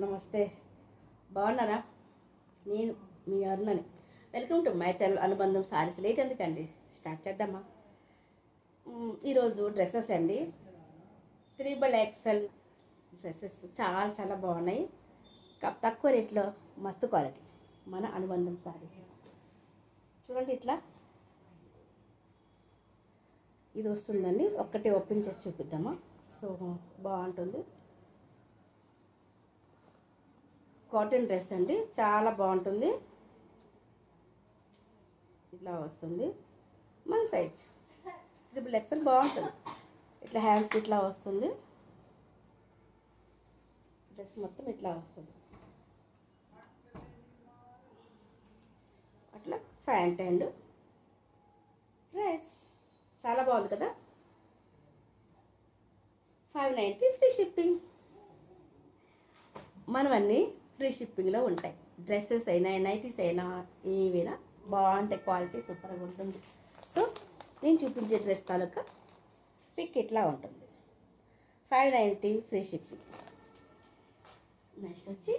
నమస్తే. బాగున్నారా? నేను మీ అరుణని. వెల్కమ్ టు మై ఛానల్ అనుబంధం సారీస్. లేట్ ఎందుకండి, స్టార్ట్ చేద్దామా? ఈరోజు డ్రెస్సెస్ అండి. 3XL డ్రెస్సెస్ చాలా చాలా బాగున్నాయి. తక్కువ రేట్లో మస్తు క్వాలిటీ. మన అనుబంధం సారీస్ చూడండి. ఇట్లా ఇది వస్తుందండి. ఒక్కటి ఓపెన్ చేసి చూపిద్దామా? సో బాగుంటుంది. కాటన్ డ్రెస్ అండి, చాలా బాగుంటుంది. ఇట్లా వస్తుంది. మన సైజ్ XXL బాగుంటుంది. ఇట్లా హ్యాండ్స్ ఇట్లా వస్తుంది. డ్రెస్ మొత్తం ఇట్లా వస్తుంది. అట్లా ప్యాంట్ అండ్ డ్రెస్ చాలా బాగుంది కదా. 590 ఫ్రీ షిప్పింగ్. మనవన్నీ ఫ్రీ షిప్పింగ్లో ఉంటాయి. డ్రెస్సెస్ అయినా నైటీస్ అయినా ఏవైనా బాగుంటాయి. క్వాలిటీ సూపర్గా ఉంటుంది. సో నేను చూపించే డ్రెస్ తాలూకా పిక్ ఇట్లా ఉంటుంది. 590 ఫ్రీ షిప్పింగ్. నెక్స్ట్ వచ్చి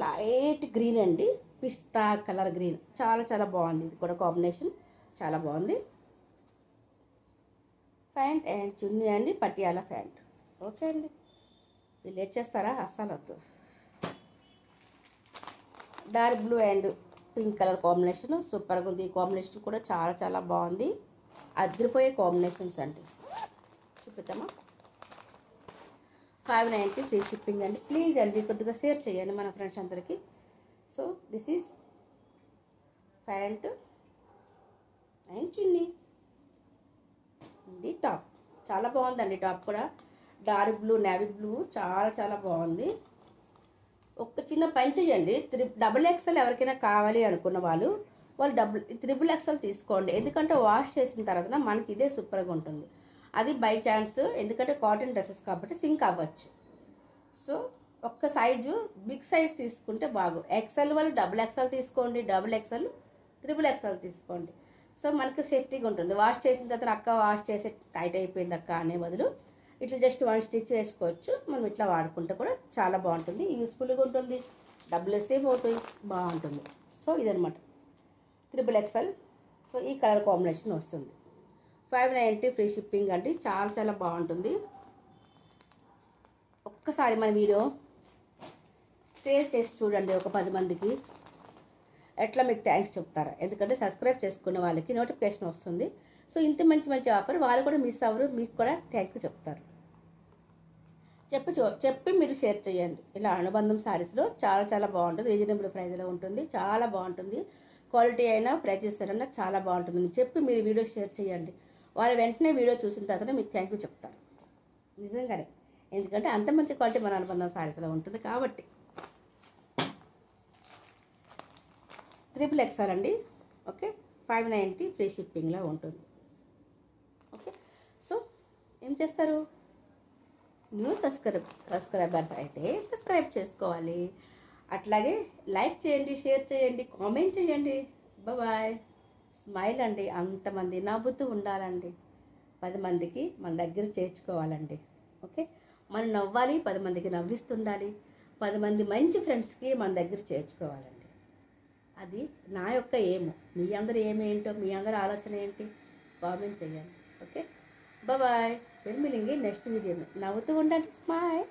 లైట్ గ్రీన్ అండి, పిస్తా కలర్ గ్రీన్. చాలా చాలా బాగుంది. ఇది కూడా కాంబినేషన్ చాలా బాగుంది. ప్యాంట్ అండ్ చున్నీ అండి, పటియాలా ప్యాంట్. ఓకే అండి, వీళ్ళు లేట్ చేస్తారా? అస్సలు వద్దు. Dark blue and pink colour combination సూపర్గా ఉంది. ఈ కాంబినేషన్ కూడా చాలా చాలా బాగుంది. అదిరిపోయే కాంబినేషన్స్ అండి. చూపిద్దామా? 590 ఫ్రీ షిప్పింగ్ అండి. ప్లీజ్ అండి కొద్దిగా షేర్ చేయండి మన ఫ్రెండ్స్ అందరికీ. So this is pant and chunni. ఇది టాప్ చాలా బాగుందండి. టాప్ కూడా డార్క్ బ్లూ, నేవీ బ్లూ చాలా చాలా బాగుంది. ఒక చిన్న పని చేయండి. XXL ఎవరికైనా కావాలి అనుకున్న వాళ్ళు XXL తీసుకోండి. ఎందుకంటే వాష్ చేసిన తర్వాత మనకి ఇదే సూపర్గా ఉంటుంది. అది బై ఛాన్స్, ఎందుకంటే కాటన్ డ్రెస్సెస్ కాబట్టి సింక్ అవ్వచ్చు. సో ఒక్క సైజు బిగ్ సైజ్ తీసుకుంటే బాగు. XL వాళ్ళు XXL తీసుకోండి, XXL XXL తీసుకోండి. సో మనకి సేఫ్టీగా ఉంటుంది. వాష్ చేసిన తర్వాత అక్క వాష్ చేసి టైట్ అయిపోయింది అక్క అనే బదులు ఇట్లా జస్ట్ 1 స్టిచ్ వేసుకోవచ్చు. మనం ఇట్లా వాడుకుంటే కూడా చాలా బాగుంటుంది. యూస్ఫుల్గా ఉంటుంది. డబ్బులు సేవ్ అవుతాయి. బాగుంటుంది. సో ఇదనమాట XXL. సో ఈ కలర్ కాంబినేషన్ వస్తుంది. 590 ఫ్రీ షిప్పింగ్ అండి. చాలా చాలా బాగుంటుంది. ఒక్కసారి మన వీడియో షేర్ చేసి చూడండి. ఒక 10 మందికి ఎట్లా మీకు థ్యాంక్స్ చెప్తారా? ఎందుకంటే సబ్స్క్రైబ్ చేసుకున్న వాళ్ళకి నోటిఫికేషన్ వస్తుంది. సో ఇంత మంచి మంచి ఆఫర్ వాళ్ళు కూడా మిస్ అవ్వరు, మీకు కూడా థ్యాంక్ యూ చెప్తారు. చెప్పి మీరు షేర్ చేయండి. ఇలా అనుబంధం శారీస్లో చాలా చాలా బాగుంటుంది. రీజనబుల్ ప్రైస్లో ఉంటుంది. చాలా బాగుంటుంది. క్వాలిటీ అయినా ప్రైజెస్ అయినా చాలా బాగుంటుంది. చెప్పి మీరు వీడియో షేర్ చేయండి. వాళ్ళు వెంటనే వీడియో చూసిన తర్వాత మీకు థ్యాంక్ యూ చెప్తారు. నిజంగానే, ఎందుకంటే అంత మంచి క్వాలిటీ మన అనుబంధం శారీస్లో ఉంటుంది కాబట్టి. XXL అండి. ఓకే, 590 ఫ్రీ షిప్పింగ్లో ఉంటుంది. ఓకే, సో ఏం చేస్తారు? న్యూ సబ్స్క్రైబర్స్ అయితే సబ్స్క్రైబ్ చేసుకోవాలి. అట్లాగే లైక్ చేయండి, షేర్ చేయండి, కామెంట్ చేయండి. బాయ్. స్మైల్ అండి. అంతమంది నవ్వుతూ ఉండాలండి. 10 మందికి మన దగ్గర చేర్చుకోవాలండి. ఓకే, మనం నవ్వాలి, 10 మందికి నవ్విస్తుండాలి. 10 మంది మంచి ఫ్రెండ్స్కి మన దగ్గర చేర్చుకోవాలండి. అది నా యొక్క ఏమో. మీ అందరూ ఏమేంటో, మీ అందరి ఆలోచన ఏంటి కామెంట్ చేయండి. Okay, bye. ఫిర్ మిలింగే నెక్స్ట్ వీడియో. నవ్వుతూ ఉండండి. స్మైల్.